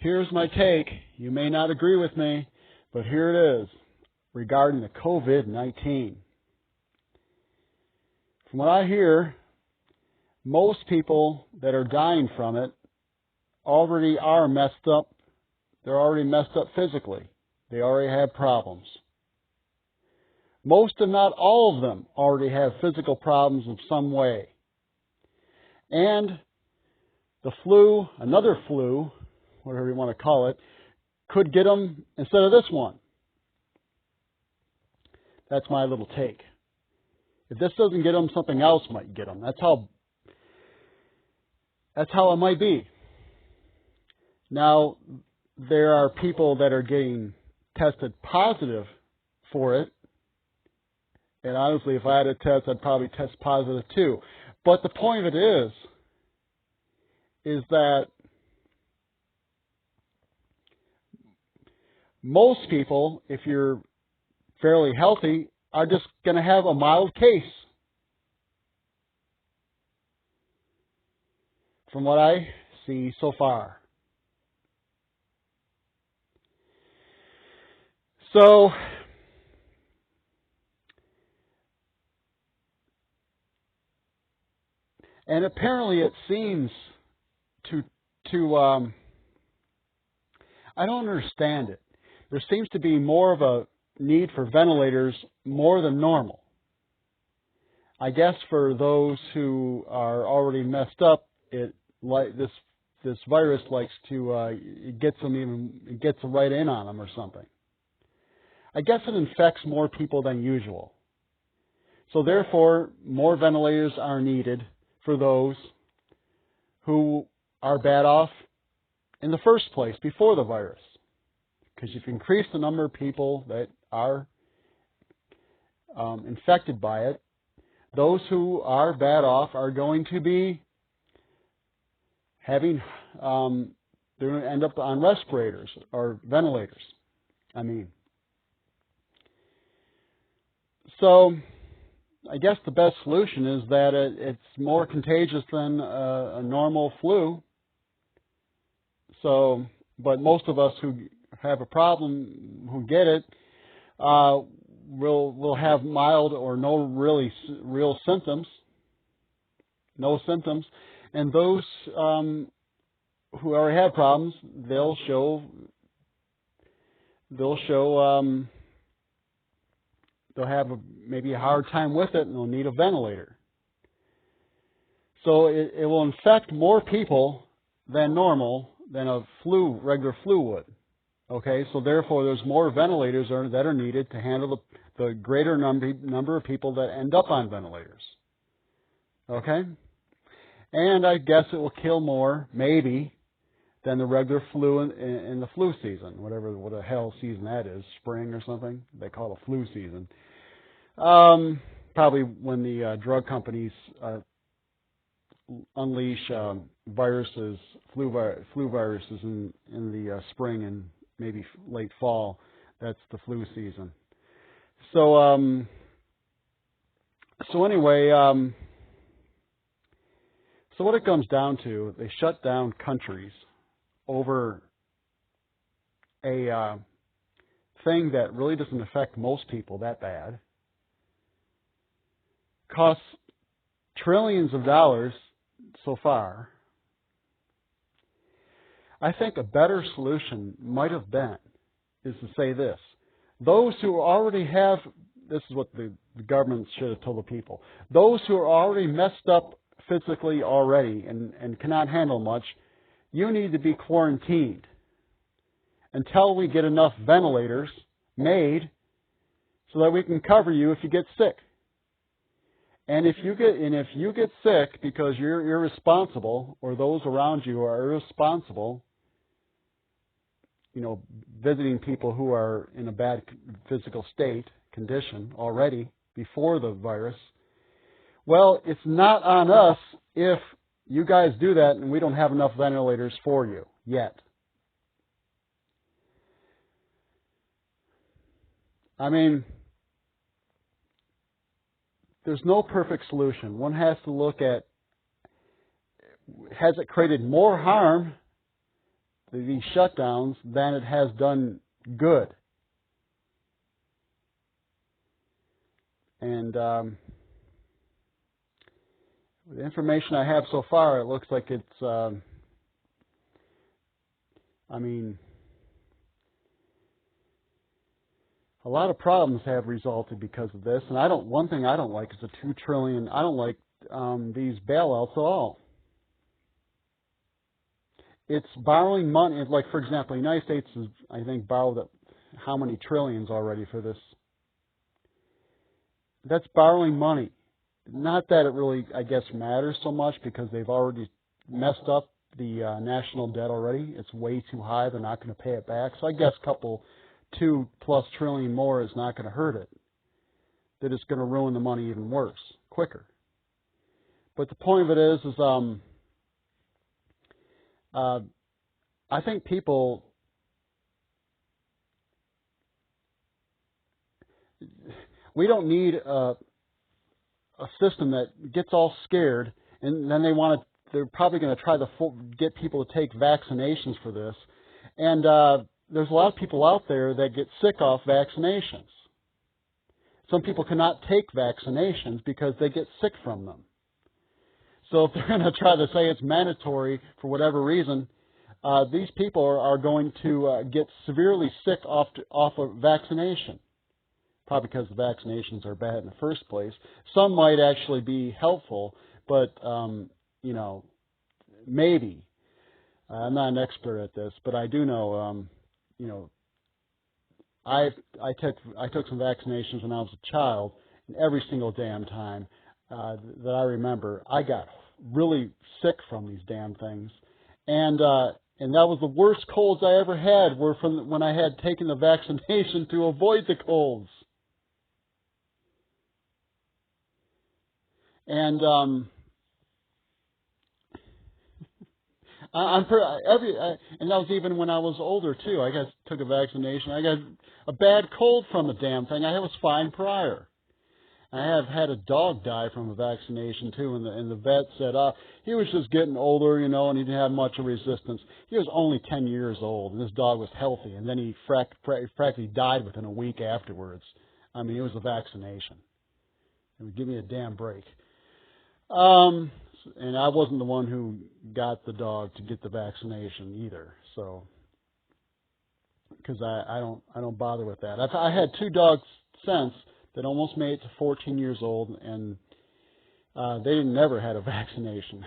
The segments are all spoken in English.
Here's my take. You may not agree with me, but here it is regarding the COVID-19. From what I hear, most people that are dying from it already are messed up. They're already messed up physically. They already have problems. Most, if not all of them, already have physical problems in some way. And the flu, another flu, whatever you want to call it, could get them instead of this one. That's my little take. If this doesn't get them, something else might get them. That's how it might be. Now, there are people that are getting tested positive for it. And honestly, if I had a test, I'd probably test positive too. But the point of it is that most people, if you're fairly healthy, are just going to have a mild case. From what I see so far. So, and apparently it seems to I don't understand it. There seems to be more of a need for ventilators more than normal. I guess for those who are already messed up, this virus likes to it gets right in on them or something. I guess it infects more people than usual. So therefore, more ventilators are needed for those who are bad off in the first place before the virus. Because if you increase the number of people that are infected by it, those who are bad off are going to be having, they're going to end up on respirators or ventilators. So I guess the best solution is that it's more contagious than a normal flu. So, but most of us who have a problem, who get it, will have mild or no real symptoms, and those who already have problems, they'll have maybe a hard time with it, and they'll need a ventilator. So it will infect more people than normal, than a regular flu would. Okay, so therefore there's more ventilators that are needed to handle the greater number of people that end up on ventilators. Okay? And I guess it will kill more, maybe, than the regular flu in the flu season, what the hell season that is, spring or something. They call it a flu season. Probably when the drug companies unleash viruses, flu viruses in the spring and maybe late fall. That's the flu season. So anyway, so what it comes down to, they shut down countries over a thing that really doesn't affect most people that bad. Costs trillions of dollars so far. I think a better solution might have been is to say this. Those who already have, this is what the government should have told the people, those who are already messed up physically already and cannot handle much, you need to be quarantined until we get enough ventilators made so that we can cover you if you get sick. And if you get sick because you're irresponsible, or those around you are irresponsible, visiting people who are in a bad physical condition already before the virus, well, it's not on us if you guys do that and we don't have enough ventilators for you yet. There's no perfect solution. One has to look at, has it created more harm these shutdowns than it has done good. And the information I have so far, it looks like it's, I mean, a lot of problems have resulted because of this. And one thing I don't like is the $2 trillion. I don't like these bailouts at all. It's borrowing money. Like, for example, the United States has, I think, borrowed how many trillions already for this? That's borrowing money. Not that it really, I guess, matters so much because they've already messed up the national debt already. It's way too high. They're not going to pay it back. So I guess $2+ trillion more is not going to hurt it. That it's going to ruin the money even worse, quicker. But the point of it is I think people, we don't need a system that gets all scared, and then they're probably going to try to get people to take vaccinations for this. And there's a lot of people out there that get sick off vaccinations. Some people cannot take vaccinations because they get sick from them. So if they're going to try to say it's mandatory for whatever reason, these people are going to get severely sick off of vaccination. Probably because the vaccinations are bad in the first place. Some might actually be helpful, but maybe. I'm not an expert at this, but I do know. I took some vaccinations when I was a child, and every single damn time that I remember, I got really sick from these damn things, and that was the worst colds I ever had. Were from when I had taken the vaccination to avoid the colds. And and that was even when I was older too. I took a vaccination. I got a bad cold from the damn thing. I was fine prior. I have had a dog die from a vaccination too, and the vet said he was just getting older, and he didn't have much of resistance. He was only 10 years old, and this dog was healthy, and then he practically died within a week afterwards. I mean, it was a vaccination. It would give me a damn break. And I wasn't the one who got the dog to get the vaccination either, so because I don't bother with that. I had 2 dogs since that almost made it to 14 years old, and they never had a vaccination,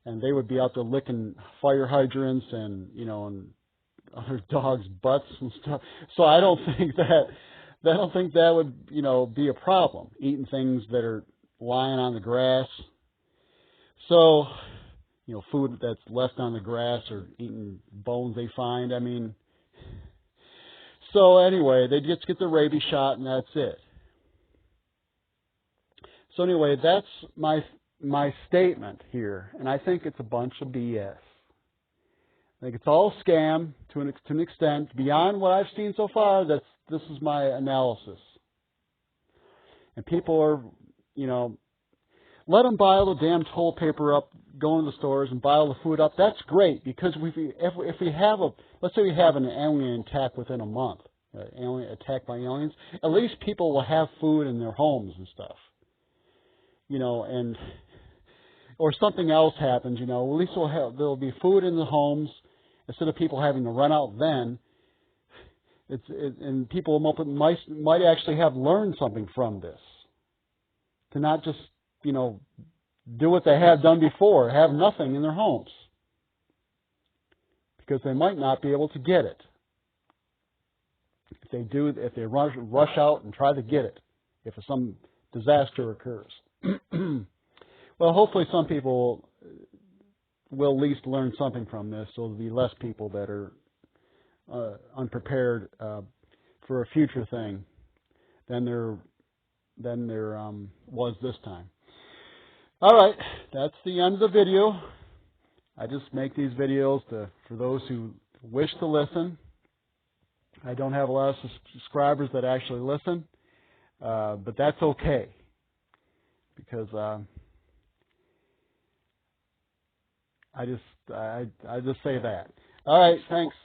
and they would be out there licking fire hydrants and and other dogs' butts and stuff. So I don't think that would be a problem, eating things that are lying on the grass. So, food that's left on the grass or eating bones they find. I mean, so anyway, they just get the rabies shot and that's it. So anyway, that's my statement here, and I think it's a bunch of BS. I think it's all a scam to an extent. Beyond what I've seen so far, this is my analysis. And people are, let them buy all the damn toilet paper up, go into the stores and buy all the food up. That's great, because if we have let's say we have an alien attack within a month, alien attack by aliens, at least people will have food in their homes and stuff. Or something else happens, at least there'll be food in the homes instead of people having to run out then. And people might actually have learned something from this. To not just, do what they have done before, have nothing in their homes. Because they might not be able to get it. If they rush out and try to get it, if some disaster occurs. Well, hopefully some people will at least learn something from this, so there'll be less people that are unprepared for a future thing than there was this time. All right, that's the end of the video. I just make these videos for those who wish to listen. I don't have a lot of subscribers that actually listen, but that's okay, because I just say that. All right, thanks.